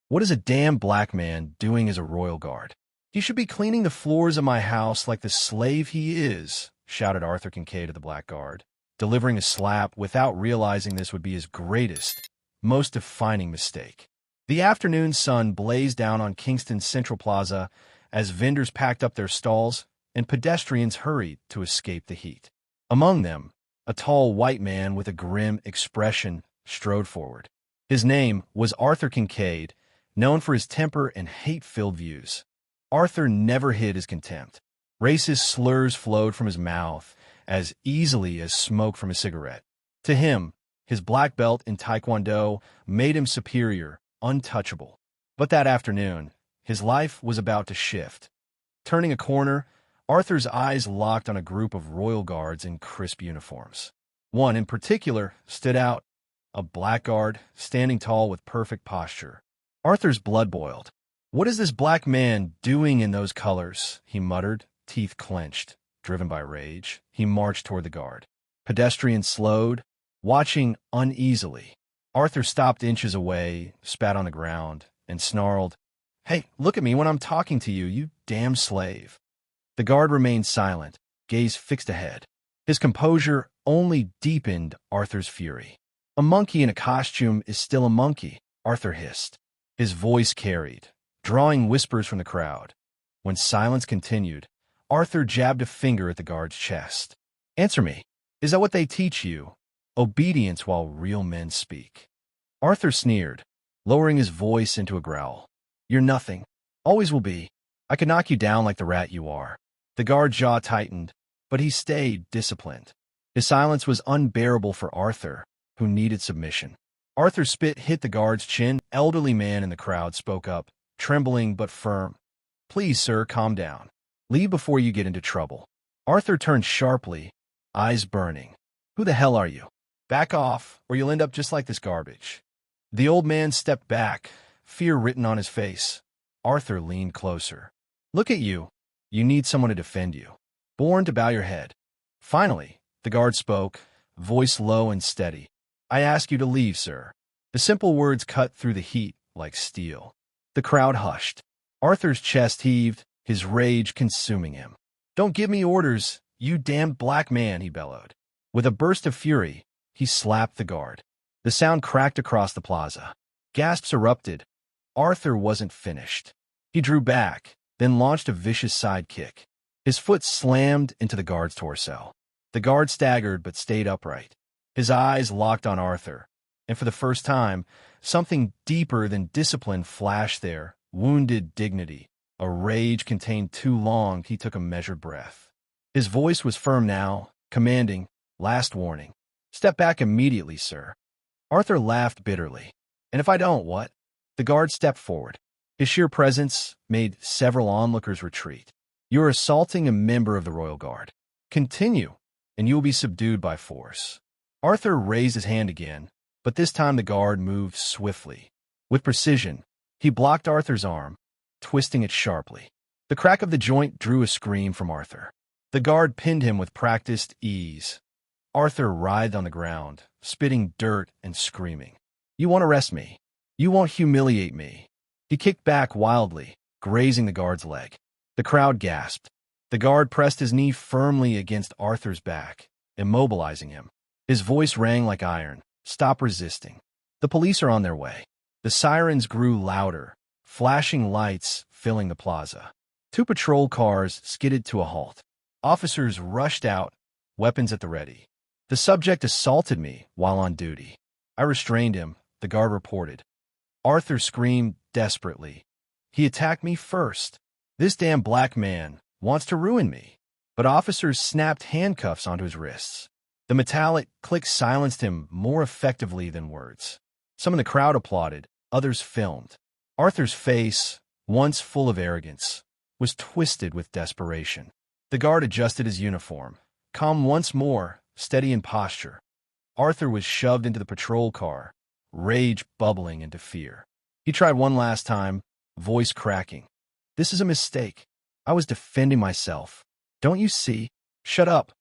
What is a damn black man doing as a royal guard? He should be cleaning the floors of my house like the slave he is, shouted Arthur Kincaid to the black guard, delivering a slap without realizing this would be his greatest, most defining mistake. The afternoon sun blazed down on Kingston's Central Plaza as vendors packed up their stalls and pedestrians hurried to escape the heat. Among them, a tall white man with a grim expression strode forward. His name was Arthur Kincaid, known for his temper and hate-filled views. Arthur never hid his contempt. Racist slurs flowed from his mouth as easily as smoke from a cigarette. To him, his black belt in Taekwondo made him superior, untouchable. But that afternoon, his life was about to shift. Turning a corner, Arthur's eyes locked on a group of royal guards in crisp uniforms. One in particular stood out, a black guard, standing tall with perfect posture. Arthur's blood boiled. "What is this black man doing in those colors?" he muttered, teeth clenched. Driven by rage, he marched toward the guard. Pedestrians slowed, watching uneasily. Arthur stopped inches away, spat on the ground, and snarled, "Hey, look at me when I'm talking to you, you damn slave." The guard remained silent, gaze fixed ahead. His composure only deepened Arthur's fury. "A monkey in a costume is still a monkey," Arthur hissed. His voice carried, drawing whispers from the crowd. When silence continued, Arthur jabbed a finger at the guard's chest. "Answer me. Is that what they teach you? Obedience while real men speak." Arthur sneered, lowering his voice into a growl. "You're nothing. Always will be. I could knock you down like the rat you are." The guard's jaw tightened, but he stayed disciplined. His silence was unbearable for Arthur, who needed submission. Arthur's spit hit the guard's chin. Elderly man in the crowd spoke up, trembling but firm. "Please, sir, calm down. Leave before you get into trouble." Arthur turned sharply, eyes burning. "Who the hell are you? Back off, or you'll end up just like this garbage." The old man stepped back, fear written on his face. Arthur leaned closer. "Look at you. You need someone to defend you. Born to bow your head." Finally, the guard spoke, voice low and steady. "I ask you to leave, sir." The simple words cut through the heat like steel. The crowd hushed. Arthur's chest heaved, his rage consuming him. "Don't give me orders, you damned black man," he bellowed. With a burst of fury, he slapped the guard. The sound cracked across the plaza. Gasps erupted. Arthur wasn't finished. He drew back, then launched a vicious side kick. His foot slammed into the guard's torso. The guard staggered but stayed upright. His eyes locked on Arthur, and for the first time, something deeper than discipline flashed there, wounded dignity. A rage contained too long. He took a measured breath. His voice was firm now, commanding, "Last warning. Step back immediately, sir." Arthur laughed bitterly. "And if I don't, what?" The guard stepped forward. His sheer presence made several onlookers retreat. "You're assaulting a member of the Royal Guard. Continue, and you will be subdued by force." Arthur raised his hand again, but this time the guard moved swiftly. With precision, he blocked Arthur's arm, twisting it sharply. The crack of the joint drew a scream from Arthur. The guard pinned him with practiced ease. Arthur writhed on the ground, spitting dirt and screaming. "You won't arrest me. You won't humiliate me." He kicked back wildly, grazing the guard's leg. The crowd gasped. The guard pressed his knee firmly against Arthur's back, immobilizing him. His voice rang like iron. "Stop resisting. The police are on their way." The sirens grew louder, flashing lights filling the plaza. Two patrol cars skidded to a halt. Officers rushed out, weapons at the ready. "The subject assaulted me while on duty. I restrained him," the guard reported. Arthur screamed desperately. "He attacked me first. This damn black man wants to ruin me." But officers snapped handcuffs onto his wrists. The metallic click silenced him more effectively than words. Some in the crowd applauded, others filmed. Arthur's face, once full of arrogance, was twisted with desperation. The guard adjusted his uniform, calm once more, steady in posture. Arthur was shoved into the patrol car, rage bubbling into fear. He tried one last time, voice cracking. "This is a mistake. I was defending myself. Don't you see?" "Shut up,"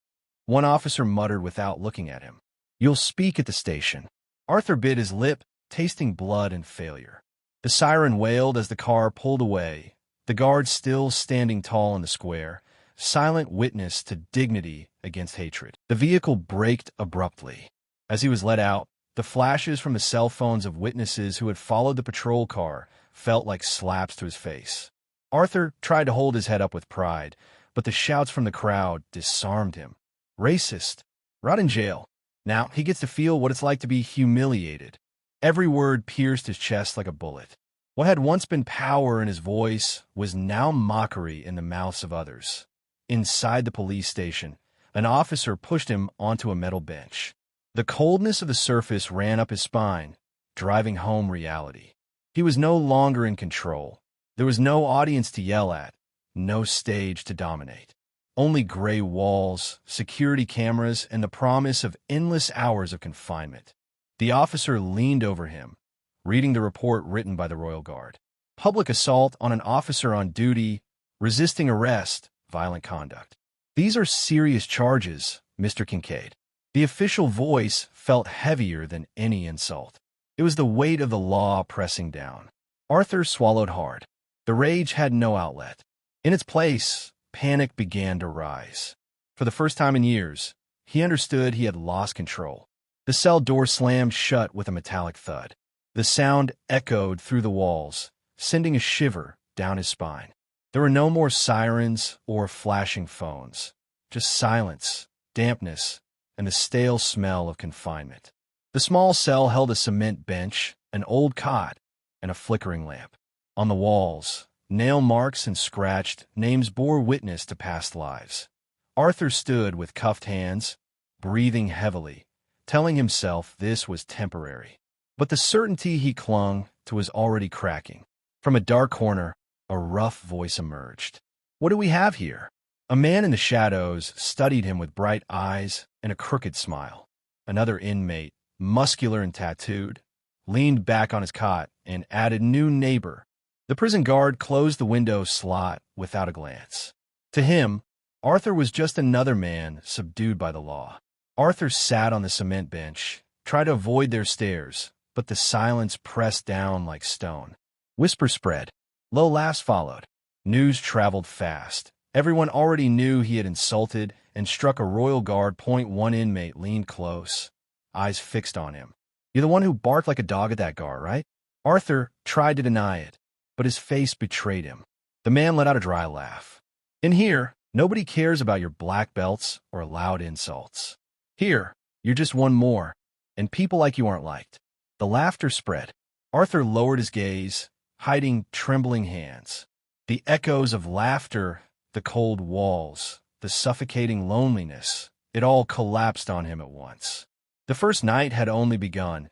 one officer muttered without looking at him. "You'll speak at the station." Arthur bit his lip, tasting blood and failure. The siren wailed as the car pulled away, the guard still standing tall in the square, silent witness to dignity against hatred. The vehicle braked abruptly. As he was let out, the flashes from the cell phones of witnesses who had followed the patrol car felt like slaps to his face. Arthur tried to hold his head up with pride, but the shouts from the crowd disarmed him. Racist. Rot in jail. Now he gets to feel what it's like to be humiliated. Every word pierced his chest like a bullet. What had once been power in his voice was now mockery in the mouths of others. Inside the police station, an officer pushed him onto a metal bench. The coldness of the surface ran up his spine, driving home reality. He was no longer in control. There was no audience to yell at, no stage to dominate. Only gray walls, security cameras, and the promise of endless hours of confinement. The officer leaned over him, reading the report written by the Royal Guard. Public assault on an officer on duty, resisting arrest, violent conduct. These are serious charges, Mr. Kincaid. The official voice felt heavier than any insult. It was the weight of the law pressing down. Arthur swallowed hard. The rage had no outlet. In its place, panic began to rise. For the first time in years, he understood he had lost control. The cell door slammed shut with a metallic thud. The sound echoed through the walls, sending a shiver down his spine. There were no more sirens or flashing phones, just silence, dampness, and the stale smell of confinement. The small cell held a cement bench, an old cot, and a flickering lamp. On the walls, nail marks and scratched names bore witness to past lives. Arthur stood with cuffed hands, breathing heavily, telling himself this was temporary. But the certainty he clung to was already cracking. From a dark corner, a rough voice emerged. "What do we have here?" A man in the shadows studied him with bright eyes and a crooked smile. Another inmate, muscular and tattooed, leaned back on his cot and added new neighbor. The prison guard closed the window slot without a glance. To him, Arthur was just another man subdued by the law. Arthur sat on the cement bench, tried to avoid their stares, but the silence pressed down like stone. Whispers spread. Low laughs followed. News traveled fast. Everyone already knew he had insulted and struck a Royal Guard. One inmate leaned close, eyes fixed on him. "You're the one who barked like a dog at that guard, right?" Arthur tried to deny it, but his face betrayed him. The man let out a dry laugh. "In here, nobody cares about your black belts or loud insults. Here, you're just one more, and people like you aren't liked." The laughter spread. Arthur lowered his gaze, hiding trembling hands. The echoes of laughter, the cold walls, the suffocating loneliness, it all collapsed on him at once. The first night had only begun,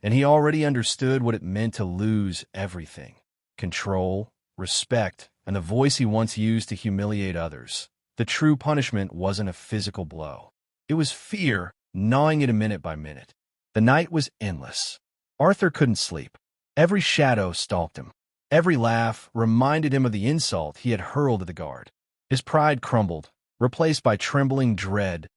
and he already understood what it meant to lose everything. Control, respect, and the voice he once used to humiliate others. The true punishment wasn't a physical blow. It was fear, gnawing at him minute by minute. The night was endless. Arthur couldn't sleep. Every shadow stalked him. Every laugh reminded him of the insult he had hurled at the guard. His pride crumbled, replaced by trembling dread.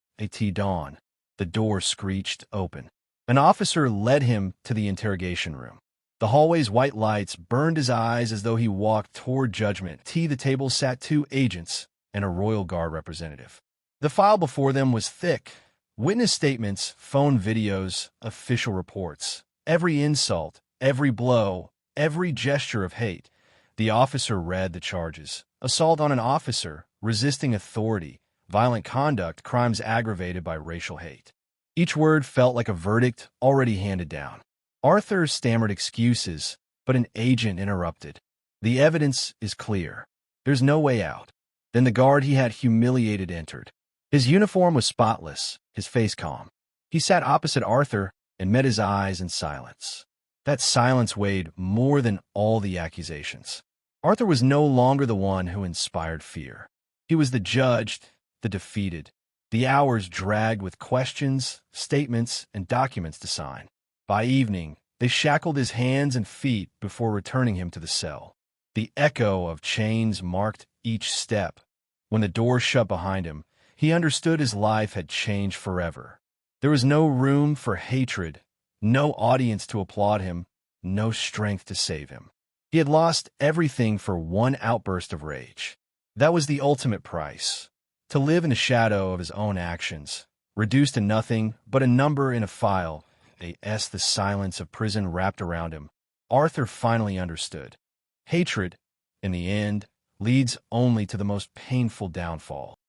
Dawn. The door screeched open. An officer led him to the interrogation room. The hallway's white lights burned his eyes as though he walked toward judgment. The table sat 2 agents and a Royal Guard representative. The file before them was thick. Witness statements, phone videos, official reports. Every insult, every blow, every gesture of hate. The officer read the charges. Assault on an officer, resisting authority, violent conduct, crimes aggravated by racial hate. Each word felt like a verdict already handed down. Arthur stammered excuses, but an agent interrupted. "The evidence is clear. There's no way out." Then the guard he had humiliated entered. His uniform was spotless, his face calm. He sat opposite Arthur and met his eyes in silence. That silence weighed more than all the accusations. Arthur was no longer the one who inspired fear. He was the judged, the defeated. The hours dragged with questions, statements, and documents to sign. By evening, they shackled his hands and feet before returning him to the cell. The echo of chains marked each step. When the door shut behind him, he understood his life had changed forever. There was no room for hatred, no audience to applaud him, no strength to save him. He had lost everything for one outburst of rage. That was the ultimate price. To live in the shadow of his own actions, reduced to nothing but a number in a file, the silence of prison wrapped around him. Arthur finally understood. Hatred, in the end, leads only to the most painful downfall.